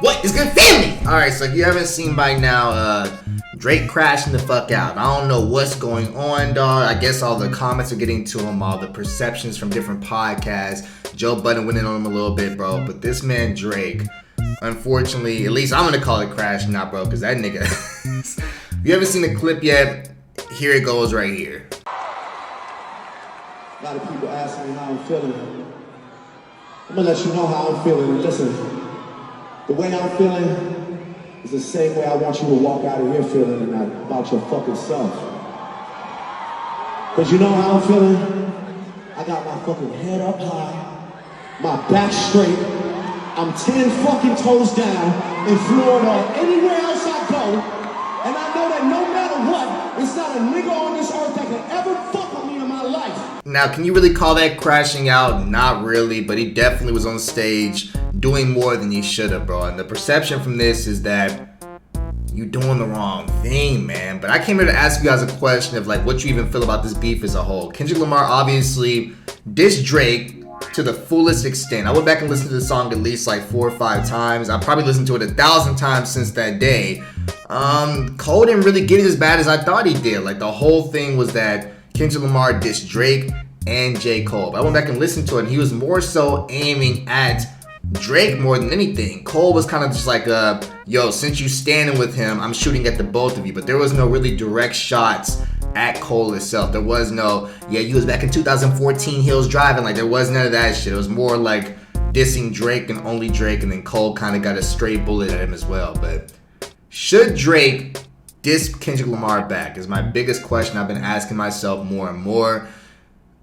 What is good, family? Alright, so if you haven't seen by now, Drake crashing the fuck out. I don't know what's going on, dog. I guess all the comments are getting to him, all the perceptions from different podcasts. Joe Budden went in on him a little bit, bro. But this man, Drake, unfortunately, at least I'm gonna call it crashing now, bro, because that nigga. If you haven't seen the clip yet, here it goes right here. A lot of people ask me how I'm feeling. I'm gonna let you know how I'm feeling. And listen, the way I'm feeling is the same way I want you to walk out of here feeling and not about your fucking self. Cause you know how I'm feeling? I got my fucking head up high, my back straight. I'm 10 fucking toes down in Florida or anywhere else I go. And I know that no matter what, it's not a nigga on this earth that can ever fuck with me in my life. Now, can you really call that crashing out? Not really, but he definitely was on stage doing more than he should have, bro. And the perception from this is that you doing the wrong thing, man. But I came here to ask you guys a question of like what you even feel about this beef as a whole. Kendrick Lamar obviously dissed Drake to the fullest extent. I went back and listened to the song at least like 4 or 5 times. I probably listened to it 1,000 times since that day. Cole didn't really get it as bad as I thought he did. Like the whole thing was that Kendrick Lamar dissed Drake and J. Cole. But I went back and listened to it, and he was more so aiming at Drake more than anything. Cole was kind of just like, yo, since you standing with him, I'm shooting at the both of you. But there was no really direct shots at Cole itself. There was no, yeah, you was back in 2014 Hills driving. Like there was none of that shit. It was more like dissing Drake and only Drake, and then Cole kind of got a stray bullet at him as well. But should Drake diss Kendrick Lamar back is my biggest question I've been asking myself more and more.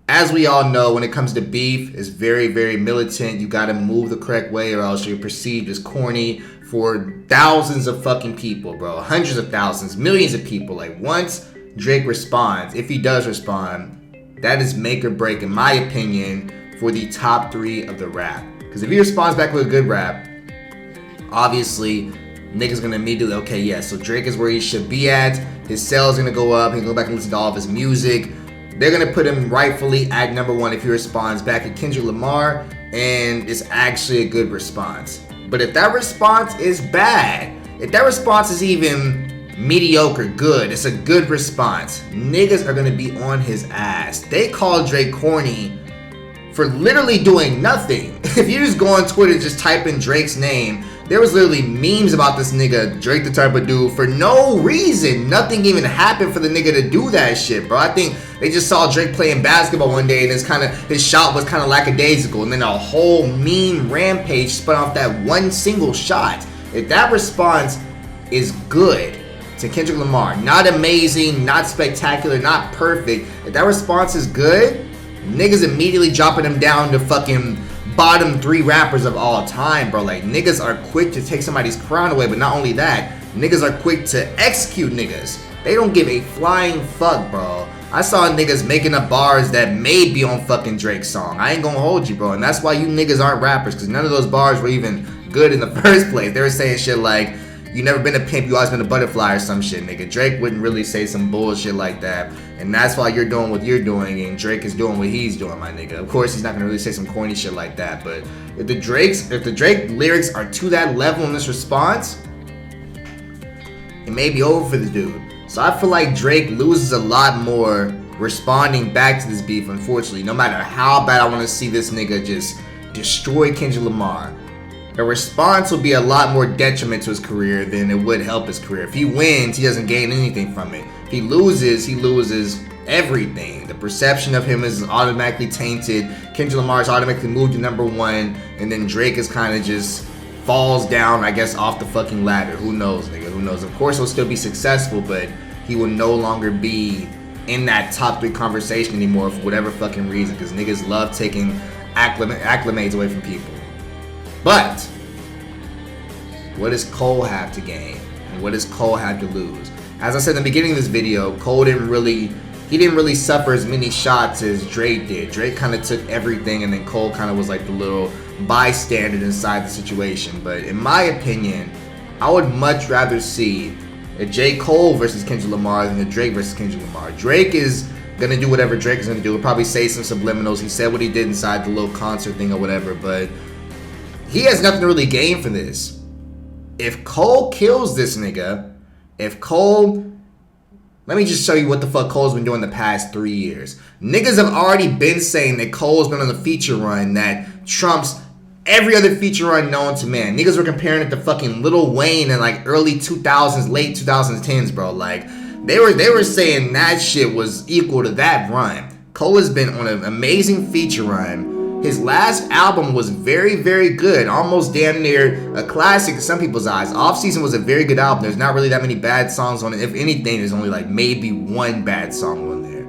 As we all know, when it comes to beef, it's very, very militant. You gotta move the correct way or else you're perceived as corny for thousands of fucking people, bro. Hundreds of thousands, millions of people. Like once Drake responds, if he does respond, that is make or break, in my opinion, for the top 3 of the rap. Because if he responds back with a good rap, obviously, niggas gonna immediately, okay, yeah, so Drake is where he should be at. His sales gonna go up. He can go back and listen to all of his music. They're gonna put him rightfully at number 1 if he responds back at Kendrick Lamar, and it's actually a good response. But if that response is bad, if that response is even mediocre, good, it's a good response, niggas are gonna be on his ass. They call Drake corny for literally doing nothing. If you just go on Twitter, just type in Drake's name, there was literally memes about this nigga, Drake the type of dude, for no reason. Nothing even happened for the nigga to do that shit, bro. I think they just saw Drake playing basketball one day and his shot was kind of lackadaisical, and then a whole meme rampage spun off that one single shot. If that response is good to Kendrick Lamar, not amazing, not spectacular, not perfect, if that response is good, niggas immediately dropping him down to fucking bottom 3 rappers of all time, bro. Like niggas are quick to take somebody's crown away, but not only that, niggas are quick to execute niggas. They don't give a flying fuck, bro. I saw niggas making up bars that may be on fucking Drake's song. I ain't gonna hold you, bro. And that's why you niggas aren't rappers, because none of those bars were even good in the first place. They were saying shit like, you never been a pimp, you always been a butterfly or some shit, nigga. Drake wouldn't really say some bullshit like that. And that's why you're doing what you're doing and Drake is doing what he's doing, my nigga. Of course, he's not gonna really say some corny shit like that. But if the Drake lyrics are to that level in this response, it may be over for the dude. So I feel like Drake loses a lot more responding back to this beef, unfortunately. No matter how bad I want to see this nigga just destroy Kendrick Lamar, the response will be a lot more detriment to his career than it would help his career. If he wins, he doesn't gain anything from it. If he loses everything. The perception of him is automatically tainted. Kendrick Lamar is automatically moved to number 1, and then Drake is kind of just falls down, I guess, off the fucking ladder. Who knows, nigga? Who knows? Of course, he'll still be successful, but he will no longer be in that top 3 conversation anymore for whatever fucking reason, because niggas love taking acclimates away from people. But what does Cole have to gain? And what does Cole have to lose? As I said in the beginning of this video, Cole didn't really suffer as many shots as Drake did. Drake kind of took everything, and then Cole kind of was like the little bystander inside the situation. But in my opinion, I would much rather see a J. Cole versus Kendrick Lamar than a Drake versus Kendrick Lamar. Drake is gonna do whatever Drake is gonna do. He'll probably say some subliminals. He said what he did inside the little concert thing or whatever, but he has nothing to really gain from this. if Cole kills this nigga, let me just show you what the fuck Cole's been doing the past 3 years. Niggas have already been saying that Cole's been on a feature run that trumps every other feature run known to man. Niggas were comparing it to fucking Lil Wayne in like early 2000s, late 2010s, bro. Like, they were saying that shit was equal to that run. Cole has been on an amazing feature run. His last album was very, very good. Almost damn near a classic in some people's eyes. Off Season was a very good album. There's not really that many bad songs on it. If anything, there's only like maybe one bad song on there.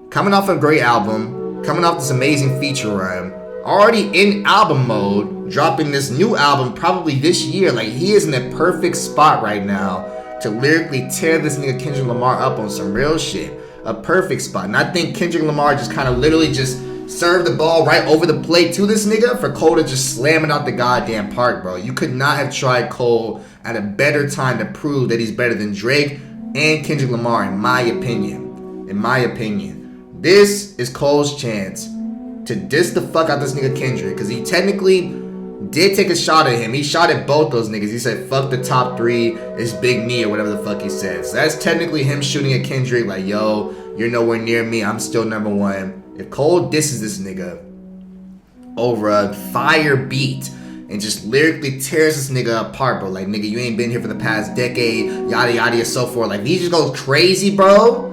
Coming off a great album. Coming off this amazing feature run. Already in album mode. Dropping this new album probably this year. Like, he is in the perfect spot right now to lyrically tear this nigga Kendrick Lamar up on some real shit. A perfect spot. And I think Kendrick Lamar just kind of literally just served the ball right over the plate to this nigga for Cole to just slam it out the goddamn park, bro. You could not have tried Cole at a better time to prove that he's better than Drake and Kendrick Lamar, in my opinion. In my opinion. This is Cole's chance to diss the fuck out this nigga Kendrick, because he technically did take a shot at him. He shot at both those niggas. He said, fuck the top three, it's Big Me, or whatever the fuck he said. So that's technically him shooting at Kendrick like, yo, you're nowhere near me, I'm still number one. If Cole disses this nigga over a fire beat and just lyrically tears this nigga apart, bro, like, nigga, you ain't been here for the past decade, yada yada and so forth, like, he just goes crazy, bro.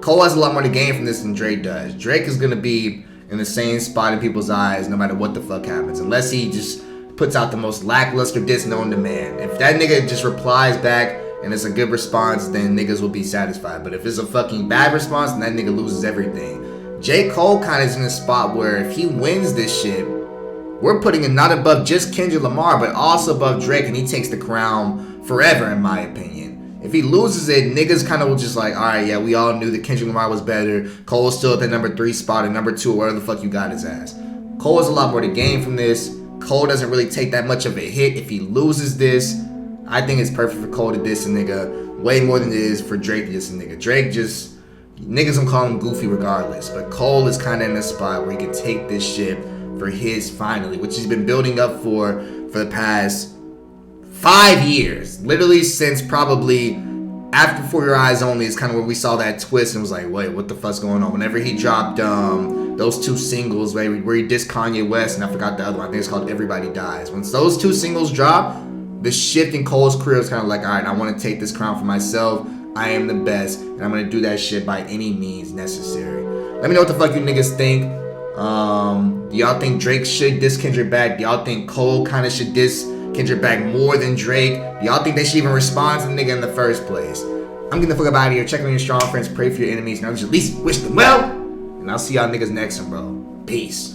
Cole has a lot more to gain from this than Drake does. Drake is gonna be in the same spot in people's eyes no matter what the fuck happens, unless he just puts out the most lackluster diss known to man. If that nigga just replies back and it's a good response, then niggas will be satisfied. But if it's a fucking bad response, then that nigga loses everything. J. Cole kind of is in a spot where if he wins this shit, we're putting him not above just Kendrick Lamar, but also above Drake, and he takes the crown forever, in my opinion. If he loses it, niggas kind of will just like, alright, yeah, we all knew that Kendrick Lamar was better. Cole's still at the number 3 spot, and number 2, or whatever the fuck you got his ass. Cole has a lot more to gain from this. Cole doesn't really take that much of a hit if he loses this. I think it's perfect for Cole to diss a nigga way more than it is for Drake to diss a nigga. Drake just, niggas gonna call him goofy regardless, but Cole is kind of in a spot where he can take this shit for his finally, which he's been building up for the past 5 years. Literally since probably after For Your Eyes Only is kind of where we saw that twist and was like, wait, what the fuck's going on? Whenever he dropped those 2 singles where he dissed Kanye West, and I forgot the other one, I think it's called Everybody Dies. Once those 2 singles drop, the shift in Cole's career is kind of like, all right, I want to take this crown for myself. I am the best, and I'm going to do that shit by any means necessary. Let me know what the fuck you niggas think. Do y'all think Drake should diss Kendrick back? Do y'all think Cole kind of should diss Kendrick back more than Drake? Do y'all think they should even respond to the nigga in the first place? I'm getting the fuck up out of here. Check on your strong friends. Pray for your enemies. And I'll just at least wish them well. And I'll see y'all niggas next one, bro. Peace.